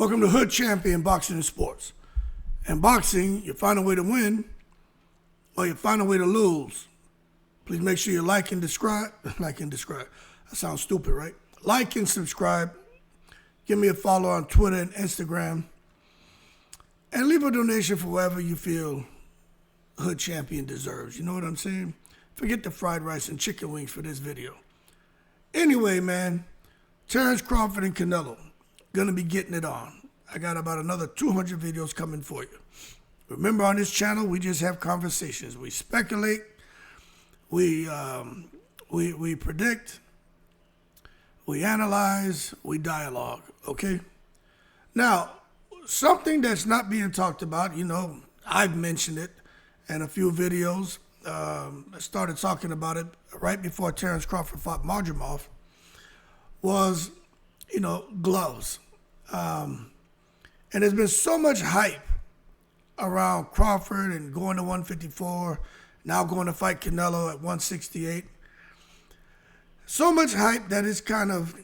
Welcome to Hood Champion Boxing and Sports. In boxing, you find a way to win or you find a way to lose. Please make sure you like and subscribe. Like and subscribe. That sounds stupid, right? Like and subscribe. Give me a follow on Twitter and Instagram. And leave a donation for whatever you feel Hood Champion deserves. You know what I'm saying? Forget the fried rice and chicken wings for this video. Anyway, man, Terrence Crawford and Canelo. Gonna be getting it on. I got about another 200 videos coming for you. Remember, on this channel, we just have conversations. We speculate, we predict, we analyze, we dialogue, okay? Now, something that's not being talked about, you know, I've mentioned it in a few videos. I started talking about it right before Terrence Crawford fought Marjamov, was, you know, gloves. And there's been so much hype around Crawford and going to 154, now going to fight Canelo at 168. So much hype that it's kind of,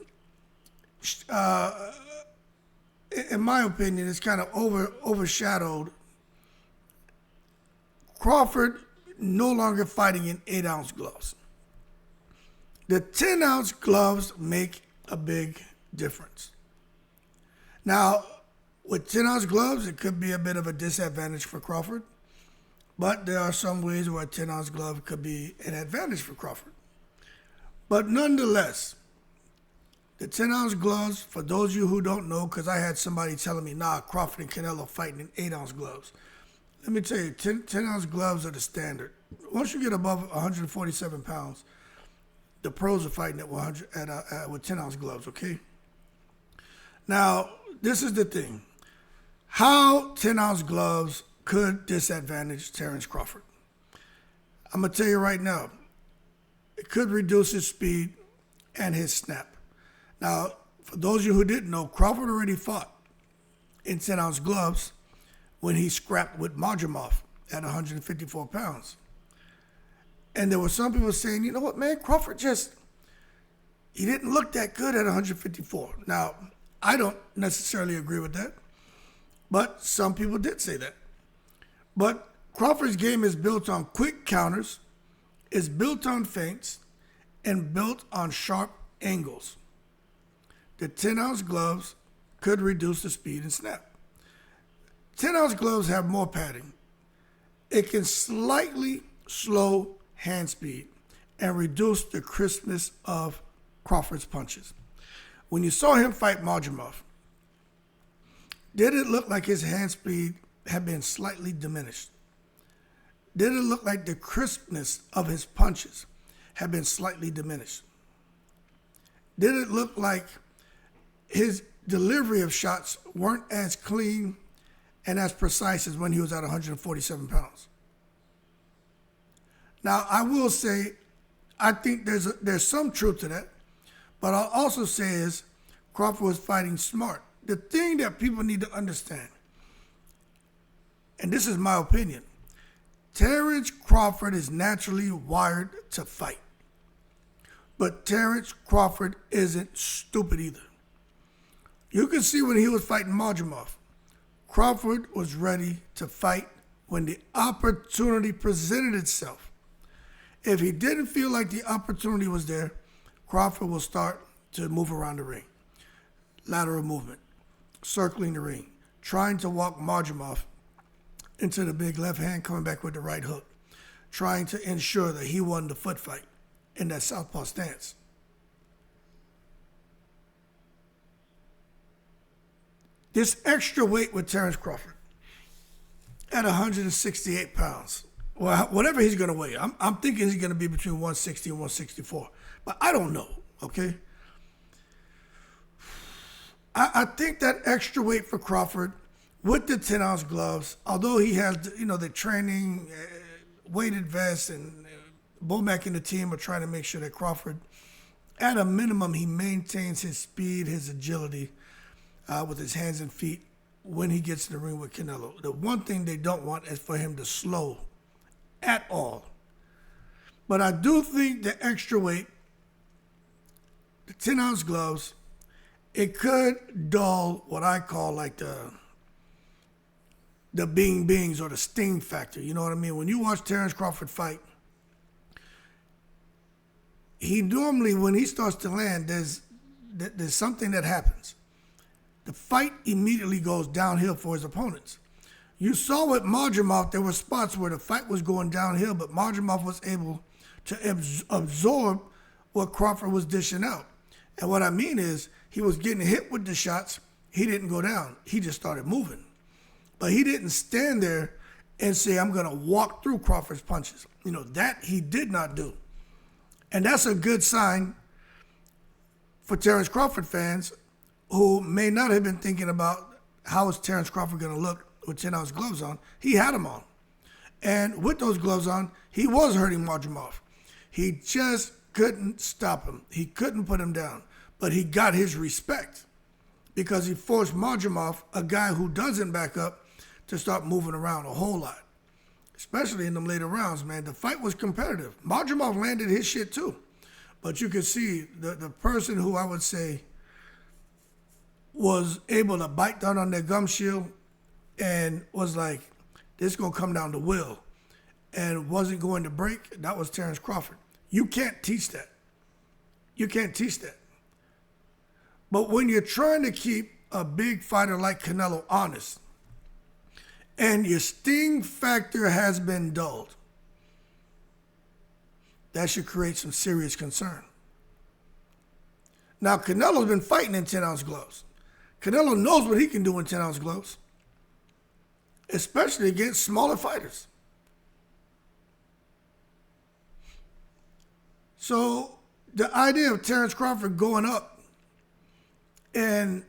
in my opinion, it's kind of overshadowed Crawford no longer fighting in 8-ounce gloves. The 10-ounce gloves make a big difference. Now, with 10-ounce gloves, it could be a bit of a disadvantage for Crawford, but there are some ways where a 10-ounce glove could be an advantage for Crawford. But nonetheless, the 10-ounce gloves, for those of you who don't know, because I had somebody telling me, nah, Crawford and Canelo fighting in 8-ounce gloves. Let me tell you, 10-ounce gloves are the standard. Once you get above 147 pounds, the pros are fighting at 100 with 10-ounce gloves, okay? Now, this is the thing. How 10-ounce gloves could disadvantage Terrence Crawford? I'm going to tell you right now, it could reduce his speed and his snap. Now, for those of you who didn't know, Crawford already fought in 10-ounce gloves when he scrapped with Marjamov at 154 pounds. And there were some people saying, you know what, man, Crawford he didn't look that good at 154. Now, I don't necessarily agree with that, but some people did say that. But Crawford's game is built on quick counters, is built on feints, and built on sharp angles. The 10-ounce gloves could reduce the speed and snap. 10-ounce gloves have more padding. It can slightly slow hand speed and reduce the crispness of Crawford's punches. When you saw him fight Marjamov, did it look like his hand speed had been slightly diminished? Did it look like the crispness of his punches had been slightly diminished? Did it look like his delivery of shots weren't as clean and as precise as when he was at 147 pounds? Now, I will say, I think there's some truth to that. But I'll also say is Crawford was fighting smart. The thing that people need to understand, and this is my opinion, Terrence Crawford is naturally wired to fight. But Terrence Crawford isn't stupid either. You can see when he was fighting Marjamov, Crawford was ready to fight when the opportunity presented itself. If he didn't feel like the opportunity was there, Crawford will start to move around the ring. Lateral movement, circling the ring, trying to walk Marjamov into the big left hand, coming back with the right hook, trying to ensure that he won the foot fight in that southpaw stance. This extra weight with Terrence Crawford at 168 pounds, well, whatever he's going to weigh, I'm thinking he's going to be between 160 and 164. But I don't know, okay? I think that extra weight for Crawford with the 10-ounce gloves, although he has, you know, the training, weighted vest, and Bomac and the team are trying to make sure that Crawford, at a minimum, he maintains his speed, his agility with his hands and feet when he gets in the ring with Canelo. The one thing they don't want is for him to slow at all. But I do think the extra weight, the 10-ounce gloves, it could dull what I call like the bings or the sting factor. You know what I mean? When you watch Terrence Crawford fight, he normally, when he starts to land, there's something that happens. The fight immediately goes downhill for his opponents. You saw with Madrimov, there were spots where the fight was going downhill, but Madrimov was able to absorb what Crawford was dishing out. And what I mean is, he was getting hit with the shots. He didn't go down. He just started moving. But he didn't stand there and say, I'm going to walk through Crawford's punches. You know, that he did not do. And that's a good sign for Terrence Crawford fans who may not have been thinking about how is Terrence Crawford going to look with 10-ounce gloves on. He had them on. And with those gloves on, he was hurting Madrimov. He just couldn't stop him. He couldn't put him down. But he got his respect because he forced Madrimov, a guy who doesn't back up, to start moving around a whole lot, especially in them later rounds, man. The fight was competitive. Madrimov landed his shit too. But you could see the person who I would say was able to bite down on their gum shield and was like, this is going to come down to will, and wasn't going to break, that was Terrence Crawford. You can't teach that. You can't teach that. But when you're trying to keep a big fighter like Canelo honest, and your sting factor has been dulled, that should create some serious concern. Now, Canelo's been fighting in 10-ounce gloves. Canelo knows what he can do in 10-ounce gloves, especially against smaller fighters. So the idea of Terrence Crawford going up and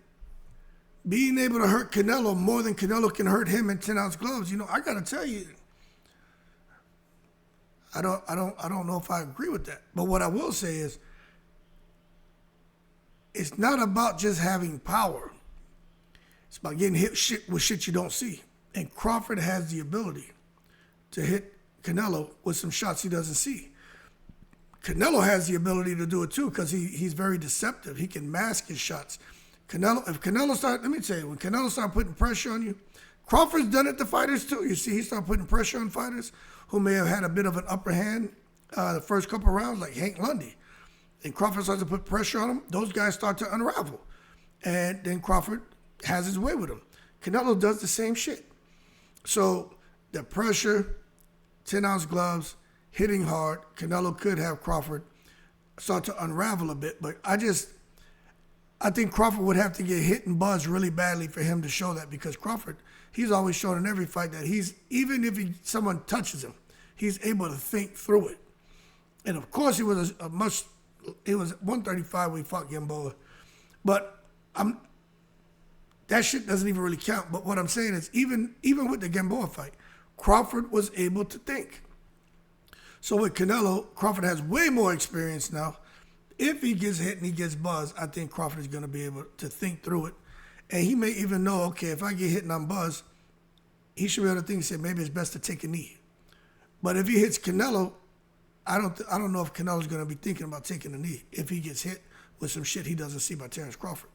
being able to hurt Canelo more than Canelo can hurt him in 10-ounce gloves, you know, I gotta tell you, I don't know if I agree with that. But what I will say is, it's not about just having power. It's about getting hit with shit you don't see. And Crawford has the ability to hit Canelo with some shots he doesn't see. Canelo has the ability to do it too because he's very deceptive. He can mask his shots. Let me tell you, when Canelo started putting pressure on you, Crawford's done it to fighters too. You see, he started putting pressure on fighters who may have had a bit of an upper hand the first couple of rounds, like Hank Lundy. And Crawford starts to put pressure on him. Those guys start to unravel. And then Crawford has his way with him. Canelo does the same shit. So the pressure, 10-ounce gloves, hitting hard, Canelo could have Crawford start to unravel a bit. But I think Crawford would have to get hit and buzzed really badly for him to show that, because Crawford, he's always shown in every fight that even if someone touches him, he's able to think through it. And of course, he was it was 135 when he fought Gamboa. But that shit doesn't even really count. But what I'm saying is, even with the Gamboa fight, Crawford was able to think. So with Canelo, Crawford has way more experience now. If he gets hit and he gets buzzed, I think Crawford is going to be able to think through it. And he may even know, okay, if I get hit and I'm buzzed, he should be able to think, say, maybe it's best to take a knee. But if he hits Canelo, I don't know if Canelo's going to be thinking about taking a knee if he gets hit with some shit he doesn't see by Terrence Crawford.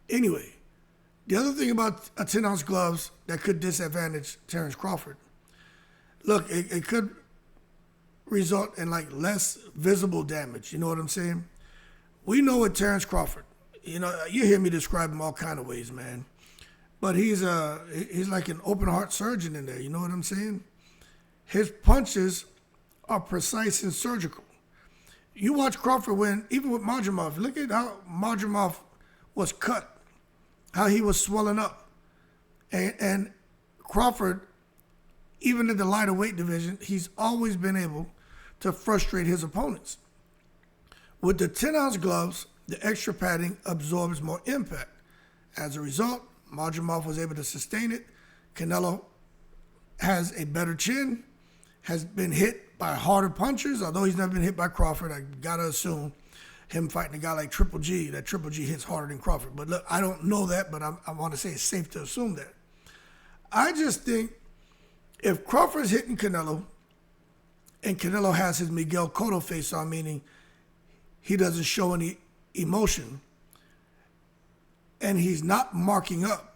Anyway, the other thing about a 10-ounce gloves that could disadvantage Terrence Crawford, look, it could result in like less visible damage. You know what I'm saying? We know with Terrence Crawford, you know, you hear me describe him all kind of ways, man. But he's like an open heart surgeon in there. You know what I'm saying? His punches are precise and surgical. You watch Crawford win, even with Madrimov. Look at how Madrimov was cut, how he was swelling up. And Crawford, even in the lighter weight division, he's always been able to frustrate his opponents. With the 10-ounce gloves, the extra padding absorbs more impact. As a result, Madrimov was able to sustain it. Canelo has a better chin, has been hit by harder punchers, although he's never been hit by Crawford. I gotta assume him fighting a guy like Triple G, that Triple G hits harder than Crawford. But look, I don't know that, but I want to say it's safe to assume that. I just think if Crawford's hitting Canelo and Canelo has his Miguel Cotto face on, meaning he doesn't show any emotion, and he's not marking up,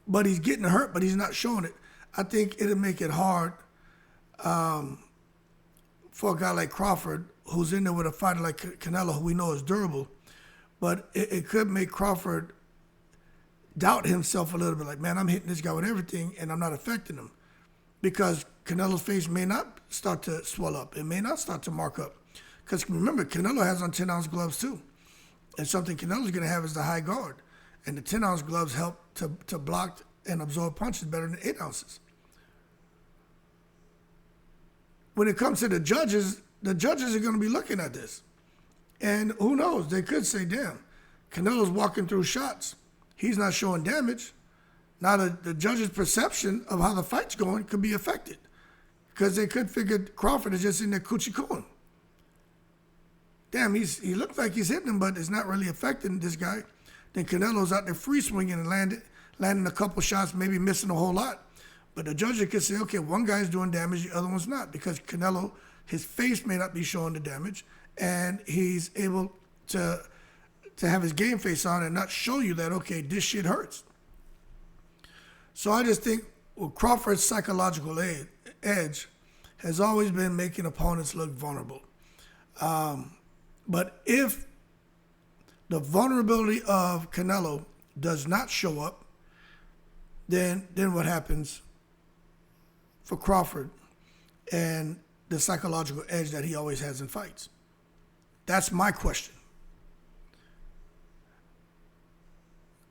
but he's getting hurt, but he's not showing it, I think it'll make it hard for a guy like Crawford, who's in there with a fighter like Canelo, who we know is durable. But it could make Crawford doubt himself a little bit, like, man, I'm hitting this guy with everything, and I'm not affecting him. Because Canelo's face may not start to swell up. It may not start to mark up. Because remember, Canelo has on 10-ounce gloves too. And something Canelo's going to have is the high guard. And the 10-ounce gloves help to block and absorb punches better than 8 ounces. When it comes to the judges are going to be looking at this. And who knows? They could say, damn, Canelo's walking through shots. He's not showing damage. Now the judge's perception of how the fight's going could be affected. Because they could figure Crawford is just in there coochie-cooing. Damn, he looks like he's hitting him, but it's not really affecting this guy. Then Canelo's out there free swinging and landing a couple shots, maybe missing a whole lot. But the judge could say, okay, one guy's doing damage, the other one's not. Because Canelo, his face may not be showing the damage, and he's able to have his game face on and not show you that, okay, this shit hurts. So I just think Crawford's psychological edge has always been making opponents look vulnerable. But if the vulnerability of Canelo does not show up, then what happens for Crawford and the psychological edge that he always has in fights? That's my question.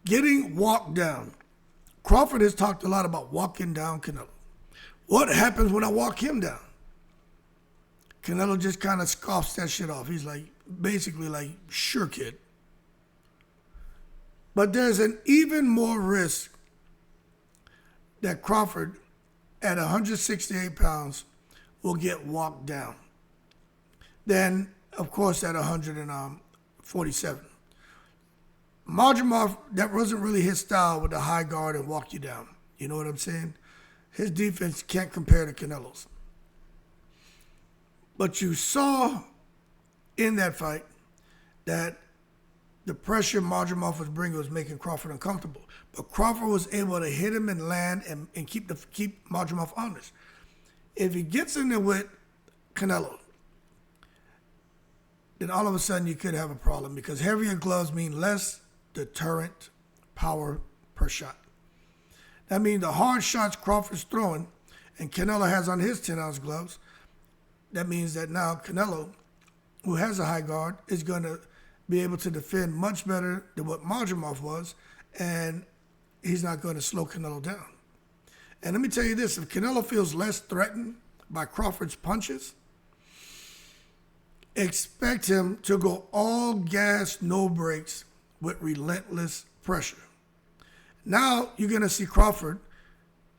Getting walked down. Crawford has talked a lot about walking down Canelo. What happens when I walk him down? Canelo just kind of scoffs that shit off. He's like, basically like, sure, kid. But there's an even more risk that Crawford, at 168 pounds, will get walked down than, of course, at 147. Majumov, that wasn't really his style with the high guard and walk you down. You know what I'm saying? His defense can't compare to Canelo's. But you saw in that fight that the pressure Majumov was bringing was making Crawford uncomfortable. But Crawford was able to hit him and land and keep Majumov honest. If he gets in there with Canelo, then all of a sudden you could have a problem, because heavier gloves mean less deterrent power per shot. That means the hard shots Crawford's throwing and Canelo has on his 10-ounce gloves, that means that now Canelo, who has a high guard, is going to be able to defend much better than what Majumov was, and he's not going to slow Canelo down. And let me tell you this, if Canelo feels less threatened by Crawford's punches, expect him to go all gas, no brakes, with relentless pressure. Now you're going to see Crawford,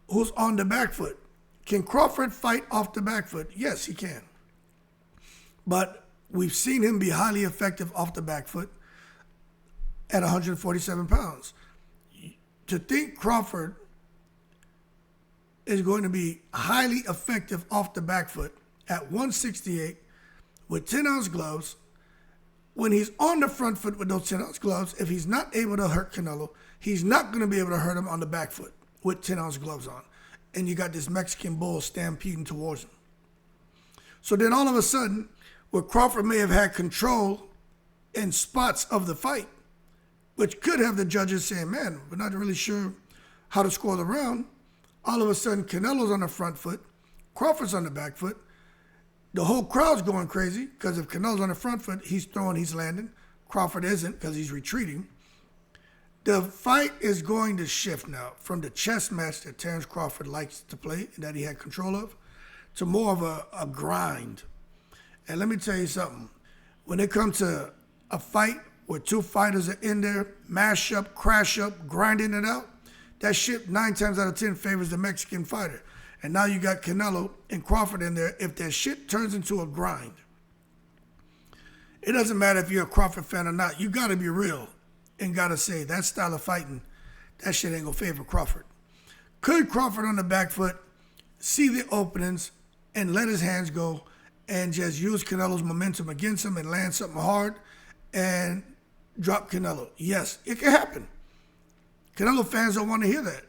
who's on the back foot. Can Crawford fight off the back foot? Yes, he can. But we've seen him be highly effective off the back foot at 147 pounds. To think Crawford is going to be highly effective off the back foot at 168 with 10-ounce gloves, when he's on the front foot with those 10-ounce gloves, if he's not able to hurt Canelo, he's not going to be able to hurt him on the back foot with 10-ounce gloves on. And you got this Mexican bull stampeding towards him. So then all of a sudden, where Crawford may have had control in spots of the fight, which could have the judges saying, man, we're not really sure how to score the round. All of a sudden, Canelo's on the front foot, Crawford's on the back foot. The whole crowd's going crazy, because if Canelo's on the front foot, he's throwing, he's landing. Crawford isn't, because he's retreating. The fight is going to shift now from the chess match that Terence Crawford likes to play and that he had control of, to more of a grind. And let me tell you something. When it comes to a fight where two fighters are in there, mash up, crash up, grinding it out, that shit 9 times out of 10 favors the Mexican fighter. And now you got Canelo and Crawford in there. If that shit turns into a grind, it doesn't matter if you're a Crawford fan or not. You got to be real and got to say that style of fighting, that shit ain't going to favor Crawford. Could Crawford on the back foot see the openings and let his hands go and just use Canelo's momentum against him and land something hard and drop Canelo? Yes, it can happen. Canelo fans don't want to hear that.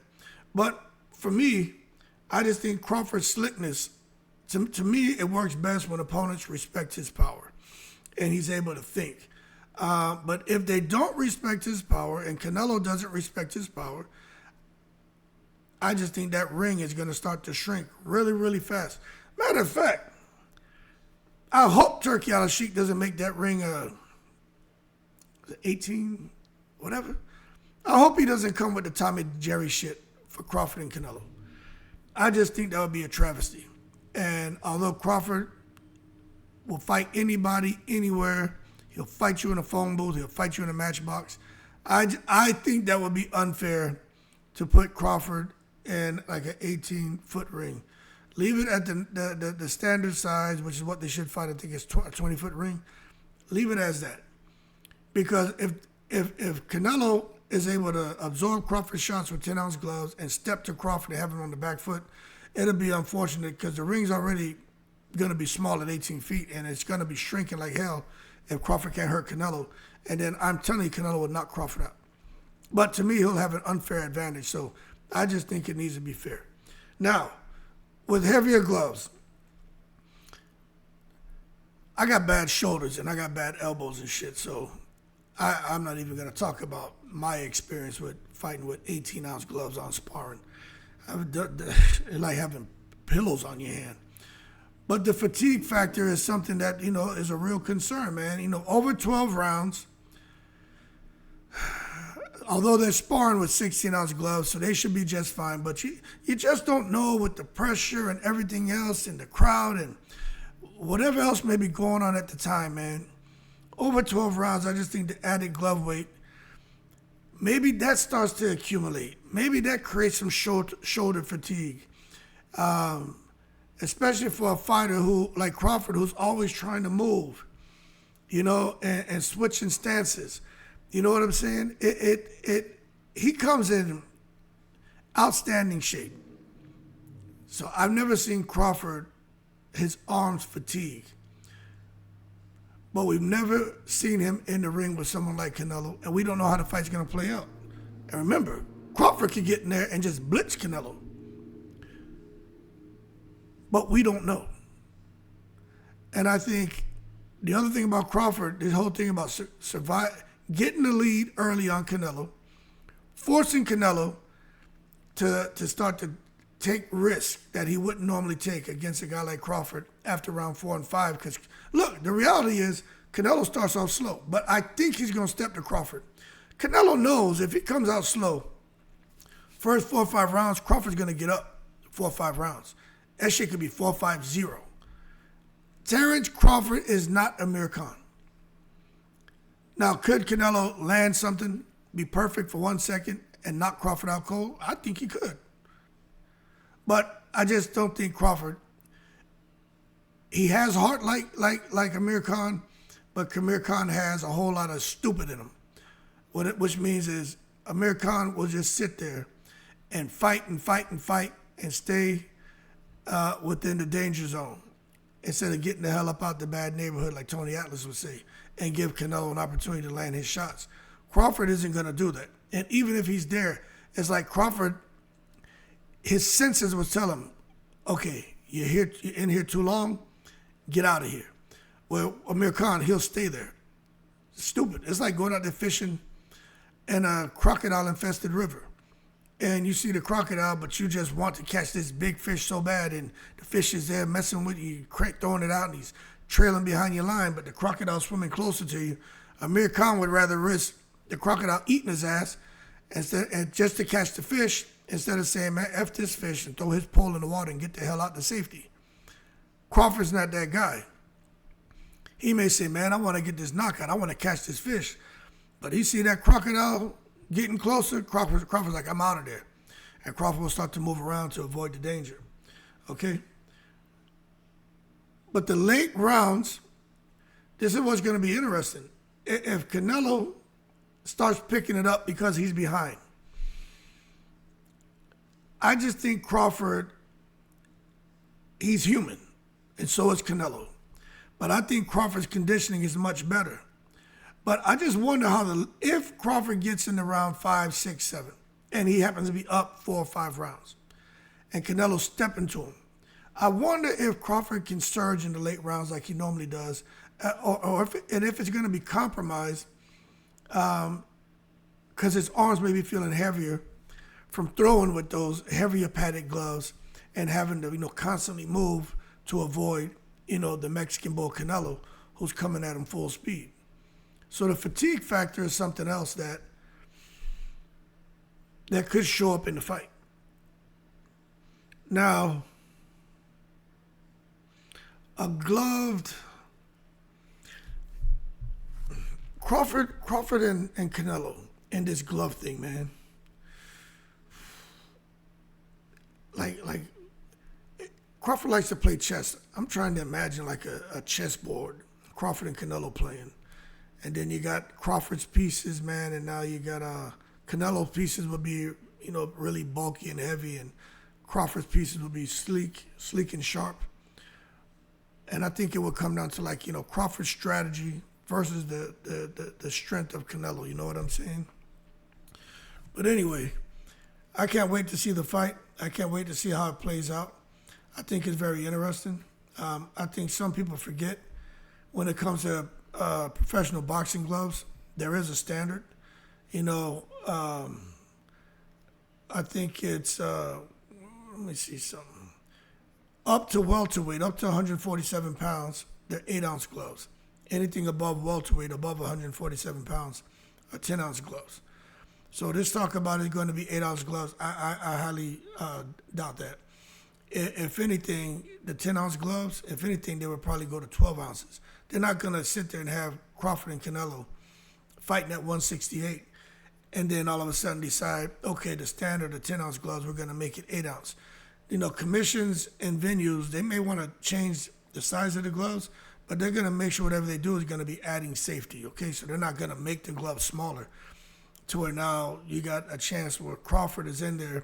But for me, I just think Crawford's slickness, to me, it works best when opponents respect his power and he's able to think. But if they don't respect his power and Canelo doesn't respect his power, I just think that ring is going to start to shrink really, really fast. Matter of fact, I hope Turkey Al-Sheikh doesn't make that ring 18, whatever. I hope he doesn't come with the Tommy Jerry shit for Crawford and Canelo. I just think that would be a travesty. And although Crawford will fight anybody, anywhere, he'll fight you in a phone booth, he'll fight you in a matchbox, I think that would be unfair to put Crawford in like an 18-foot ring. Leave it at the standard size, which is what they should fight. I think it's a 20-foot ring. Leave it as that. Because if Canelo is able to absorb Crawford's shots with 10-ounce gloves and step to Crawford and have him on the back foot, it'll be unfortunate because the ring's already going to be small at 18 feet, and it's going to be shrinking like hell if Crawford can't hurt Canelo. And then I'm telling you, Canelo will knock Crawford out. But to me, he'll have an unfair advantage. So I just think it needs to be fair. Now, with heavier gloves, I got bad shoulders and I got bad elbows and shit. So I'm not even going to talk about my experience with fighting with 18-ounce gloves on sparring. It's like having pillows on your hand. But the fatigue factor is something that, is a real concern, man. Over 12 rounds, although they're sparring with 16-ounce gloves, so they should be just fine. But you just don't know with the pressure and everything else and the crowd and whatever else may be going on at the time, man. Over 12 rounds, I just think the added glove weight, maybe that starts to accumulate. Maybe that creates some shoulder fatigue. Especially for a fighter who, like Crawford, who's always trying to move, and switching stances. You know what I'm saying? He comes in outstanding shape. So I've never seen Crawford, his arms fatigue. But we've never seen him in the ring with someone like Canelo, and we don't know how the fight's going to play out. And remember, Crawford could get in there and just blitz Canelo. But we don't know. And I think the other thing about Crawford, this whole thing about getting the lead early on Canelo, forcing Canelo to start to take risks that he wouldn't normally take against a guy like Crawford after round 4 and 5. Because, look, the reality is Canelo starts off slow, but I think he's going to step to Crawford. Canelo knows if he comes out slow, first 4 or 5 rounds, Crawford's going to get up 4 or 5 rounds. That shit could be 4-5-0. Terrence Crawford is not Amir Khan. Now, could Canelo land something, be perfect for 1 second, and knock Crawford out cold? I think he could. But I just don't think Crawford, he has heart like Amir Khan, but Amir Khan has a whole lot of stupid in him. Which means is Amir Khan will just sit there and fight and fight and fight and stay within the danger zone instead of getting the hell up out the bad neighborhood like Tony Atlas would say and give Canelo an opportunity to land his shots. Crawford isn't going to do that. And even if he's there, it's like Crawford, his senses will tell him, okay, you're in here too long, get out of here. Well, Amir Khan, he'll stay there. Stupid. It's like going out there fishing in a crocodile-infested river. And you see the crocodile, but you just want to catch this big fish so bad, and the fish is there messing with you, throwing it out, and he's trailing behind your line, but the crocodile's swimming closer to you. Amir Khan would rather risk the crocodile eating his ass and just to catch the fish instead of saying, man, F this fish and throw his pole in the water and get the hell out to safety. Crawford's not that guy. He may say, man, I want to get this knockout. I want to catch this fish. But he see that crocodile getting closer, Crawford's like, I'm out of there. And Crawford will start to move around to avoid the danger. Okay? But the late rounds, this is what's going to be interesting. If Canelo starts picking it up because he's behind, I just think Crawford, he's human, and so is Canelo. But I think Crawford's conditioning is much better. But I just wonder if Crawford gets into round 5, 6, 7, and he happens to be up 4 or 5 rounds, and Canelo step into him. I wonder if Crawford can surge in the late rounds like he normally does, or if it's going to be compromised because his arms may be feeling heavier from throwing with those heavier padded gloves and having to constantly move to avoid the Mexican bull Canelo, who's coming at him full speed. So the fatigue factor is something else that could show up in the fight. Now, a gloved Crawford and Canelo and this glove thing, man. Like Crawford likes to play chess. I'm trying to imagine like a chessboard, Crawford and Canelo playing. And then you got Crawford's pieces, man, and now you got Canelo's pieces would be, really bulky and heavy, and Crawford's pieces would be sleek and sharp. And I think it would come down to Crawford's strategy versus the strength of Canelo. You know what I'm saying? But anyway, I can't wait to see the fight. I can't wait to see how it plays out. I think it's very interesting. I think some people forget when it comes to professional boxing gloves, there is a standard. I think it's, let me see something. Up to welterweight, up to 147 pounds, they're 8-ounce gloves. Anything above welterweight, above 147 pounds, are 10-ounce gloves. So this talk about it going to be 8-ounce gloves, I highly doubt that. If anything, the 10-ounce gloves, if anything, they would probably go to 12 ounces. They're not going to sit there and have Crawford and Canelo fighting at 168 and then all of a sudden decide, okay, the standard of 10-ounce gloves, we're going to make it 8-ounce. Commissions and venues, they may want to change the size of the gloves, but they're going to make sure whatever they do is going to be adding safety, okay? So they're not going to make the gloves smaller to where now you got a chance where Crawford is in there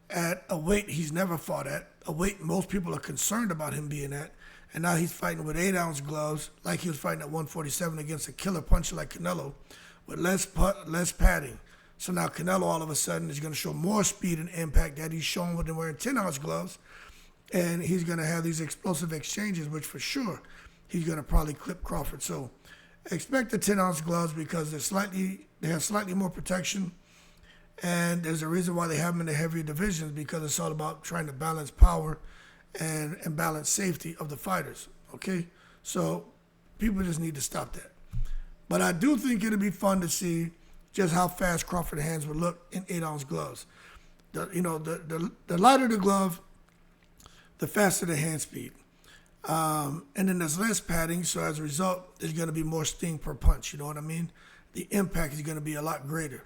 at a weight he's never fought at, a weight most people are concerned about him being at, and now he's fighting with 8-ounce gloves like he was fighting at 147 against a killer puncher like Canelo with less padding. So now Canelo all of a sudden is going to show more speed and impact that he's shown with him wearing 10-ounce gloves, and he's going to have these explosive exchanges, which for sure he's going to probably clip Crawford. So expect the 10-ounce gloves because they have slightly more protection, and there's a reason why they have them in the heavier divisions because it's all about trying to balance power and balance safety of the fighters, okay? So people just need to stop that. But I do think it'll be fun to see just how fast Crawford's hands would look in 8-ounce gloves. The lighter the glove, the faster the hand speed. And then there's less padding, so as a result, there's going to be more sting per punch, you know what I mean? The impact is going to be a lot greater.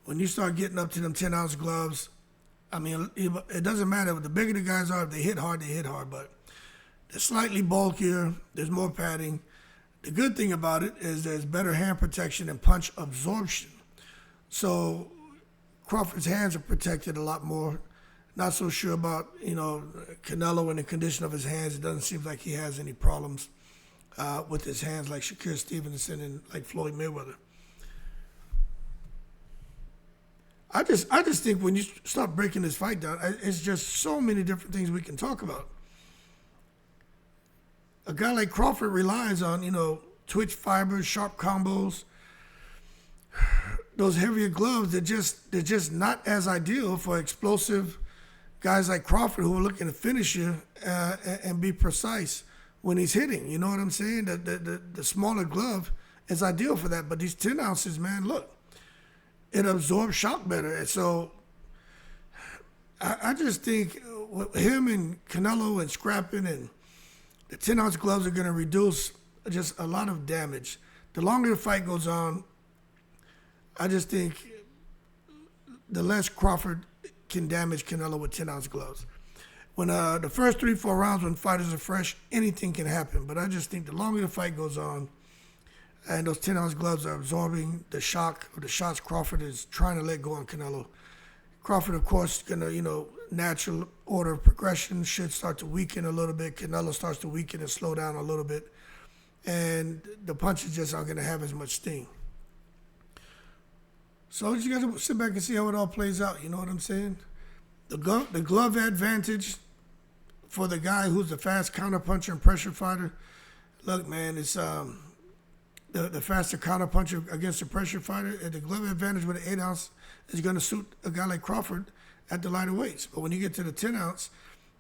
When you start getting up to them 10-ounce gloves, I mean, it doesn't matter. The bigger the guys are, if they hit hard, but they're slightly bulkier, there's more padding. The good thing about it is there's better hand protection and punch absorption. So Crawford's hands are protected a lot more. Not so sure about, Canelo and the condition of his hands. It doesn't seem like he has any problems with his hands like Shakur Stevenson and like Floyd Mayweather. I just think when you start breaking this fight down, it's just so many different things we can talk about. A guy like Crawford relies on, twitch fibers, sharp combos. Those heavier gloves, they're just not as ideal for explosive guys like Crawford who are looking to finish you and be precise when he's hitting. You know what I'm saying? The smaller glove is ideal for that. But these 10 ounces, man, look, it absorbs shock better. And so I just think with him and Canelo and scrapping and the 10-ounce gloves are going to reduce just a lot of damage. The longer the fight goes on, I just think the less Crawford can damage Canelo with 10-ounce gloves. When the first 3-4 rounds, when fighters are fresh, anything can happen. But I just think the longer the fight goes on, and those 10-ounce gloves are absorbing the shock or the shots Crawford is trying to let go on Canelo. Crawford, of course, is going to, natural order of progression should start to weaken a little bit. Canelo starts to weaken and slow down a little bit. And the punches just aren't going to have as much sting. So you got to sit back and see how it all plays out. You know what I'm saying? The glove advantage for the guy who's the fast counterpuncher and pressure fighter. Look, man, it's the faster counterpuncher against the pressure fighter. And the glove advantage with an 8 ounce is going to suit a guy like Crawford at the lighter weights. But when you get to the 10 ounce,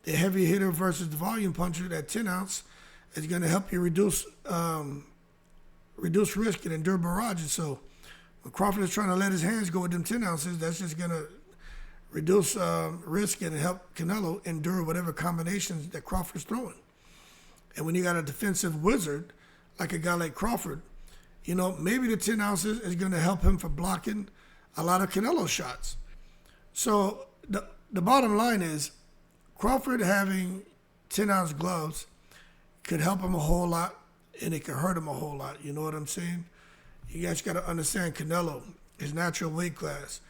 the heavy hitter versus the volume puncher, that 10 ounce is going to help you reduce risk and endure barrages. So when Crawford is trying to let his hands go with them 10 ounces, that's just going to reduce risk and help Canelo endure whatever combinations that Crawford's throwing. And when you got a defensive wizard like a guy like Crawford, you know, maybe the 10 ounces is going to help him for blocking a lot of Canelo shots. So the bottom line is Crawford having 10-ounce gloves could help him a whole lot, and it could hurt him a whole lot. You know what I'm saying? You guys got to understand Canelo, his natural weight class.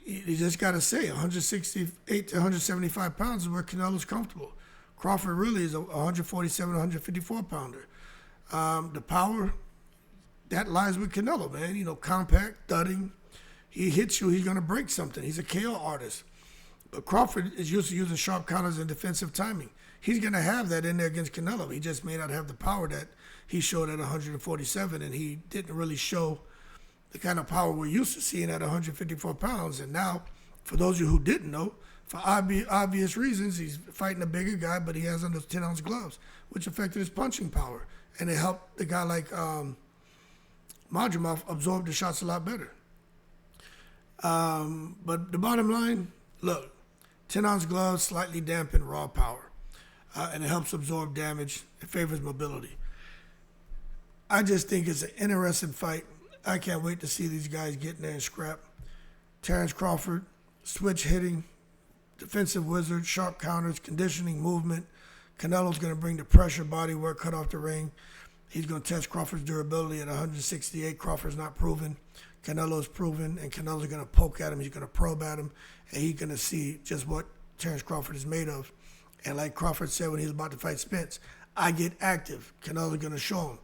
You just got to say 168 to 175 pounds is where Canelo's comfortable. Crawford really is a 147, 154 pounder. The power, that lies with Canelo, man. You know, compact, thudding. He hits you, he's going to break something. He's a KO artist. But Crawford is used to using sharp counters and defensive timing. He's going to have that in there against Canelo. He just may not have the power that he showed at 147, and he didn't really show the kind of power we're used to seeing at 154 pounds. And now, for those of you who didn't know, for obvious reasons, he's fighting a bigger guy, but he has on those 10-ounce gloves, which affected his punching power. And it helped the guy like Madrimov absorb the shots a lot better. But the bottom line, look, 10-ounce gloves slightly dampen raw power, and it helps absorb damage. It favors mobility. I just think it's an interesting fight. I can't wait to see these guys get in there and scrap. Terrence Crawford, switch hitting, defensive wizard, sharp counters, conditioning, movement. Canelo's going to bring the pressure, body work, cut off the ring. He's going to test Crawford's durability at 168. Crawford's not proven. Canelo's proven, and Canelo's going to poke at him. He's going to probe at him, and he's going to see just what Terrence Crawford is made of. And like Crawford said when he was about to fight Spence, I get active. Canelo's going to show him.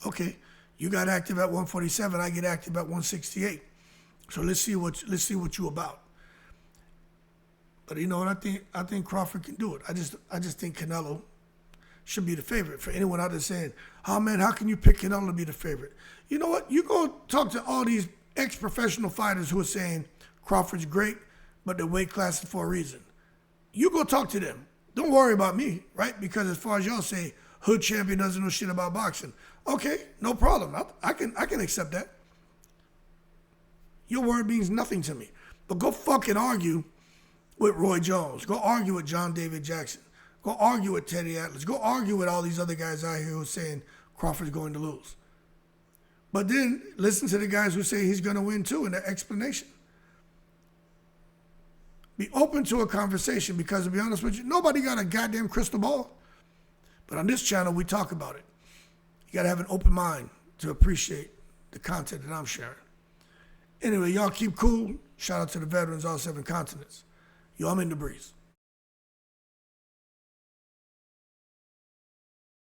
Okay, you got active at 147. I get active at 168. So let's see what you about. But you know what? I think Crawford can do it. I just think Canelo should be the favorite. For anyone out there saying, "Oh man, how can you pick Canelo to be the favorite?" You know what? You go talk to all these ex-professional fighters who are saying Crawford's great, but the weight class is for a reason. You go talk to them. Don't worry about me, right? Because as far as y'all say, hood champion doesn't know shit about boxing. Okay, no problem. I can accept that. Your word means nothing to me. But go fucking argue with Roy Jones. Go argue with John David Jackson. Go argue with Teddy Atlas. Go argue with all these other guys out here who are saying Crawford's going to lose. But then listen to the guys who say he's going to win too in their explanation. Be open to a conversation because, to be honest with you, nobody got a goddamn crystal ball. But on this channel, we talk about it. You got to have an open mind to appreciate the content that I'm sharing. Anyway, y'all keep cool. Shout out to the veterans, all 7 continents. Yo, I'm in the breeze.